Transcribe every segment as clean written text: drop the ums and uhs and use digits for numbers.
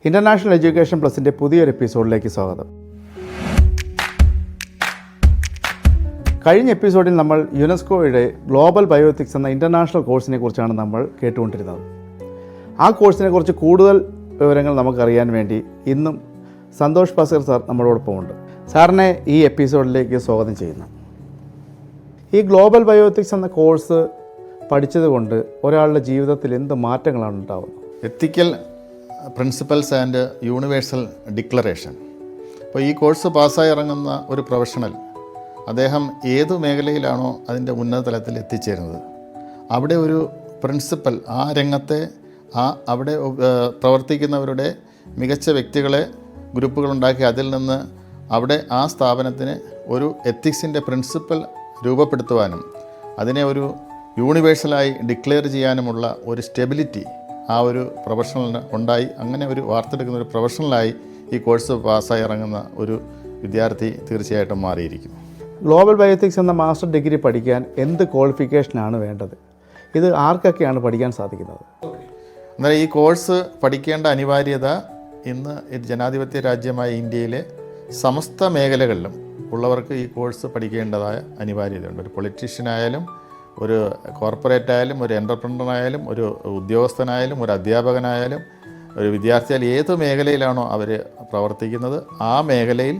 International education പ്ലസിൻ്റെ പുതിയൊരു എപ്പിസോഡിലേക്ക് സ്വാഗതം. കഴിഞ്ഞ എപ്പിസോഡിൽ നമ്മൾ യുനെസ്കോയുടെ ഗ്ലോബൽ ബയോഎത്തിക്സ് എന്ന ഇൻ്റർനാഷണൽ കോഴ്സിനെ കുറിച്ചാണ് നമ്മൾ കേട്ടുകൊണ്ടിരുന്നത്. ആ കോഴ്സിനെ കുറിച്ച് കൂടുതൽ വിവരങ്ങൾ നമുക്കറിയാൻ വേണ്ടി ഇന്നും സന്തോഷ് ഭാസ്കർ സാർ നമ്മളോടൊപ്പമുണ്ട്. സാറിനെ ഈ എപ്പിസോഡിലേക്ക് സ്വാഗതം ചെയ്യുന്നു. ഈ ഗ്ലോബൽ ബയോഎത്തിക്സ് എന്ന കോഴ്സ് പഠിച്ചതുകൊണ്ട് ഒരാളുടെ ജീവിതത്തിൽ എന്ത് മാറ്റങ്ങളാണ് ഉണ്ടാകുന്നത്? എത്തിക്കൽ പ്രിൻസിപ്പൽസ് ആൻഡ് യൂണിവേഴ്സൽ ഡിക്ലറേഷൻ. അപ്പോൾ ഈ കോഴ്സ് പാസ്സായി ഇറങ്ങുന്ന ഒരു പ്രൊഫഷണൽ അദ്ദേഹം ഏതു മേഖലയിലാണോ അതിൻ്റെ ഉന്നത തലത്തിൽ എത്തിച്ചേരുന്നത് അവിടെ ഒരു പ്രിൻസിപ്പൽ ആ രംഗത്തെ അവിടെ പ്രവർത്തിക്കുന്നവരുടെ മികച്ച വ്യക്തികളെ ഗ്രൂപ്പുകളുണ്ടാക്കി അതിൽ നിന്ന് അവിടെ ആ സ്ഥാപനത്തിന് ഒരു എത്തിക്സിൻ്റെ പ്രിൻസിപ്പൽ രൂപപ്പെടുത്തുവാനും അതിനെ ഒരു യൂണിവേഴ്സലായി ഡിക്ലെയർ ചെയ്യാനുമുള്ള ഒരു സ്റ്റെബിലിറ്റി ആ ഒരു പ്രൊഫഷണലിന് ഉണ്ടായി. അങ്ങനെ ഒരു വാർത്തെടുക്കുന്ന ഒരു പ്രൊഫഷണലായി ഈ കോഴ്സ് പാസ്സായി ഇറങ്ങുന്ന ഒരു വിദ്യാർത്ഥി തീർച്ചയായിട്ടും മാറിയിരിക്കും. ഗ്ലോബൽ ബയോഎത്തിക്സ് എന്ന മാസ്റ്റർ ഡിഗ്രി പഠിക്കാൻ എന്ത് ക്വാളിഫിക്കേഷനാണ് വേണ്ടത്? ഇത് ആർക്കൊക്കെയാണ് പഠിക്കാൻ സാധിക്കുന്നത്? എന്നാൽ ഈ കോഴ്സ് പഠിക്കേണ്ട അനിവാര്യത ഇന്ന് ജനാധിപത്യ രാജ്യമായ ഇന്ത്യയിലെ സമസ്ത മേഖലകളിലും ഉള്ളവർക്ക് ഈ കോഴ്സ് പഠിക്കേണ്ടതായ അനിവാര്യതയുണ്ട്. ഒരു പൊളിറ്റീഷ്യനായാലും, ഒരു കോർപ്പറേറ്റ് ആയാലും, ഒരു എൻ്റർപ്രനറായാലും, ഒരു ഉദ്യോഗസ്ഥനായാലും, ഒരു അധ്യാപകനായാലും, ഒരു വിദ്യാർത്ഥിയായാലും ഏത് മേഖലയിലാണോ അവർ പ്രവർത്തിക്കുന്നത് ആ മേഖലയിൽ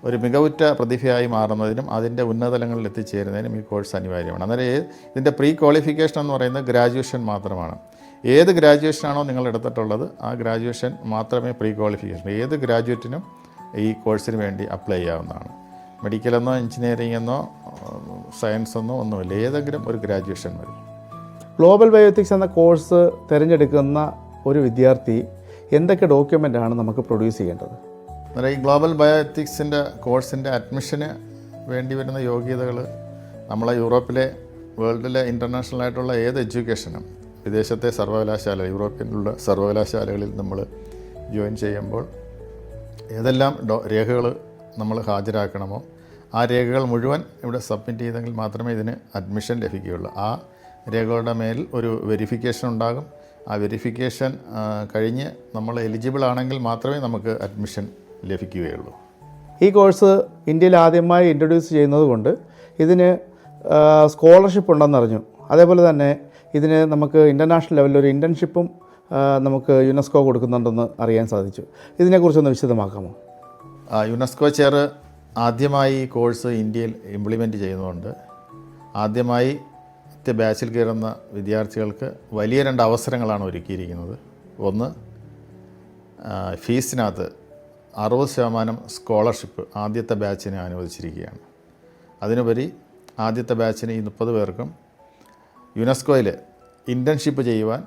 ഒരു മികവുറ്റ പ്രതിഭയായി മാറുന്നതിനും അതിൻ്റെ ഉന്നതതലങ്ങളിൽ എത്തിച്ചേരുന്നതിനും ഈ കോഴ്സ് അനിവാര്യമാണ്. അന്നേരം ഇതിൻ്റെ പ്രീ ക്വാളിഫിക്കേഷൻ എന്ന് പറയുന്നത് ഗ്രാജുവേഷൻ മാത്രമാണ്. ഏത് ഗ്രാജുവേഷനാണോ നിങ്ങൾ എടുത്തിട്ടുള്ളത് ആ ഗ്രാജുവേഷൻ മാത്രമേ പ്രീ ക്വാളിഫിക്കേഷൻ. ഏത് ഗ്രാജുവേറ്റിനും ഈ കോഴ്സിന് വേണ്ടി അപ്ലൈ ചെയ്യാവുന്നതാണ്. മെഡിക്കലെന്നോ എഞ്ചിനീയറിംഗ് എന്നോ സയൻസ് എന്നോ ഒന്നുമില്ല, ഏതെങ്കിലും ഒരു ഗ്രാജുവേഷൻ മതി. ഗ്ലോബൽ ബയോഎത്തിക്സ് എന്ന കോഴ്സ് തിരഞ്ഞെടുക്കുന്ന ഒരു വിദ്യാർത്ഥി എന്തൊക്കെ ഡോക്യുമെൻ്റാണ് നമുക്ക് പ്രൊഡ്യൂസ് ചെയ്യേണ്ടത്? അന്നേരം ഈ ഗ്ലോബൽ ബയോഎത്തിക്സിൻ്റെ കോഴ്സിൻ്റെ അഡ്മിഷന് വേണ്ടി വരുന്ന യോഗ്യതകൾ നമ്മളെ യൂറോപ്പിലെ വേൾഡിലെ ഇൻ്റർനാഷണലായിട്ടുള്ള ഏത് എഡ്യൂക്കേഷനും വിദേശത്തെ സർവകലാശാല യൂറോപ്യനിലുള്ള സർവകലാശാലകളിൽ നമ്മൾ ജോയിൻ ചെയ്യുമ്പോൾ ഏതെല്ലാം രേഖകൾ നമ്മൾ ഹാജരാക്കണമോ ആ രേഖകൾ മുഴുവൻ ഇവിടെ സബ്മിറ്റ് ചെയ്തെങ്കിൽ മാത്രമേ ഇതിന് അഡ്മിഷൻ ലഭിക്കുകയുള്ളൂ. ആ രേഖകളുടെ മേൽ ഒരു വെരിഫിക്കേഷൻ ഉണ്ടാകും. ആ വെരിഫിക്കേഷൻ കഴിഞ്ഞ് നമ്മൾ എലിജിബിൾ ആണെങ്കിൽ മാത്രമേ നമുക്ക് അഡ്മിഷൻ ലഭിക്കുകയുള്ളൂ. ഈ കോഴ്സ് ഇന്ത്യയിൽ ആദ്യമായി ഇൻട്രൊഡ്യൂസ് ചെയ്യുന്നത് കൊണ്ട് ഇതിന് സ്കോളർഷിപ്പ് ഉണ്ടെന്നറിഞ്ഞു. അതേപോലെ തന്നെ ഇതിന് നമുക്ക് ഇൻ്റർനാഷണൽ ലെവലിൽ ഒരു ഇൻറ്റേൺഷിപ്പും നമുക്ക് യുനെസ്കോ കൊടുക്കുന്നുണ്ടെന്ന് അറിയാൻ സാധിച്ചു. ഇതിനെക്കുറിച്ചൊന്ന് വിശദമാക്കാമോ? യുനെസ്കോ ചെയർ ആദ്യമായി ഈ കോഴ്സ് ഇന്ത്യയിൽ ഇംപ്ലിമെൻറ്റ് ചെയ്യുന്നതുകൊണ്ട് ആദ്യമായി ബാച്ചിൽ കയറുന്ന വിദ്യാർത്ഥികൾക്ക് വലിയ 2 അവസരങ്ങളാണ് ഒരുക്കിയിരിക്കുന്നത്. ഒന്ന്, ഫീസിനകത്ത് 60% സ്കോളർഷിപ്പ് ആദ്യത്തെ ബാച്ചിന് അനുവദിച്ചിരിക്കുകയാണ്. അതിനുപരി ആദ്യത്തെ ബാച്ചിന് ഈ 30 പേർക്കും യുനെസ്കോയിൽ ഇൻറ്റേൺഷിപ്പ് ചെയ്യുവാൻ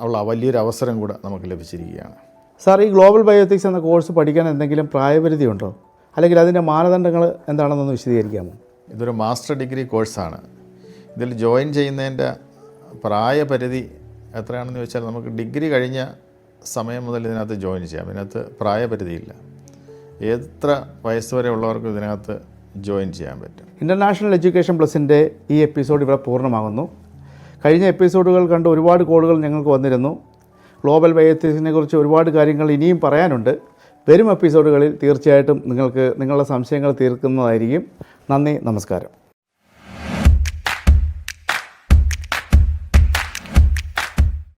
ഉള്ള വലിയൊരു അവസരം കൂടെ നമുക്ക് ലഭിച്ചിരിക്കുകയാണ്. സാർ, ഈ ഗ്ലോബൽ ബയോഎത്തിക്സ് എന്ന കോഴ്സ് പഠിക്കാൻ എന്തെങ്കിലും പ്രായപരിധി ഉണ്ടോ? അല്ലെങ്കിൽ അതിൻ്റെ മാനദണ്ഡങ്ങൾ എന്താണെന്നൊന്ന് വിശദീകരിക്കാമോ? ഇതൊരു മാസ്റ്റർ ഡിഗ്രി കോഴ്സാണ്. ഇതിൽ ജോയിൻ ചെയ്യുന്നതിൻ്റെ പ്രായപരിധി എത്രയാണെന്ന് ചോദിച്ചാൽ നമുക്ക് ഡിഗ്രി കഴിഞ്ഞ സമയം മുതൽ ഇതിനകത്ത് ജോയിൻ ചെയ്യാം. ഇതിനകത്ത് പ്രായപരിധിയില്ല. എത്ര വയസ്സ് വരെ ഉള്ളവർക്കും ഇതിനകത്ത് ജോയിൻ ചെയ്യാൻ പറ്റും. ഇൻ്റർനാഷണൽ എഡ്യൂക്കേഷൻ പ്ലസിൻ്റെ ഈ എപ്പിസോഡ് ഇവിടെ പൂർണ്ണമാകുന്നു. കഴിഞ്ഞ എപ്പിസോഡുകൾ കണ്ട് ഒരുപാട് കോളുകൾ ഞങ്ങൾക്ക് വന്നിരുന്നു. ഗ്ലോബൽ ബയോഎത്തിക്സിനെ കുറിച്ച് ഒരുപാട് കാര്യങ്ങൾ ഇനിയും പറയാനുണ്ട്. വരും എപ്പിസോഡുകളിൽ തീർച്ചയായിട്ടും നിങ്ങൾക്ക് നിങ്ങളുടെ സംശയങ്ങൾ തീർക്കുന്നതായിരിക്കും. നന്ദി, നമസ്കാരം.